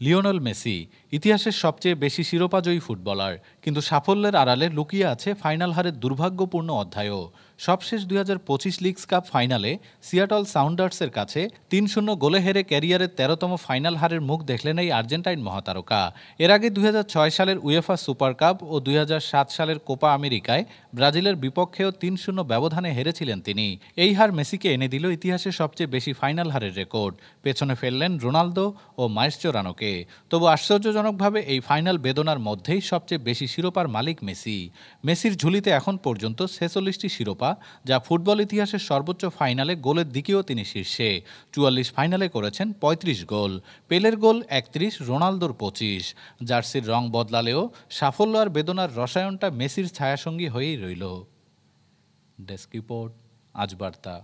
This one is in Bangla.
লিওনেল মেসি ইতিহাসের সবচেয়ে বেশি শিরোপাজয়ী ফুটবলার, কিন্তু সাফল্যের আড়ালে লুকিয়ে আছে ফাইনাল হারের দুর্ভাগ্যপূর্ণ অধ্যায়ও। সবশেষ ২০২৫ লিগস কাপ ফাইনালে সিয়াটল সাউন্ডার্সের কাছে ৩-০ গোলে হেরে ক্যারিয়ারের ১৩তম ফাইনাল হারের মুখ দেখলেন এই আর্জেন্টাইন মহাতারকা। এর আগে ২০০৬ সালের উয়েফা সুপার কাপ ও ২০০৭ সালের কোপা আমেরিকায় ব্রাজিলের বিপক্ষেও ৩-০ ব্যবধানে হেরেছিলেন তিনি। এই হার মেসিকে এনে দিল ইতিহাসের সবচেয়ে বেশি ফাইনাল হারের রেকর্ড। পেছনে ফেললেন রোনালদো ও মায়েস্ট্রেরানোকে। তবু আশ্চর্যজনকভাবে এই ফাইনাল বেদনার মধ্যেই সবচেয়ে বেশি শিরোপার মালিক মেসি। মেসির ঝুলিতে এখন পর্যন্ত ৪৬টি শিরোপা, যা ফুটবল ইতিহাসের সর্বোচ্চ ফাইনালে গোলের দিকেও তিনি শীর্ষে। ৪৪ ফাইনালে করেছেন ৩৫ গোল। পেলের গোল ৩১, রোনালদোর ২৫। জার্সির রং বদলালেও সাফল্য আর বেদনার রসায়নটা মেসির ছায়াসঙ্গী হয়েই রইল। ডেস্ক রিপোর্ট, আজ বার্তা।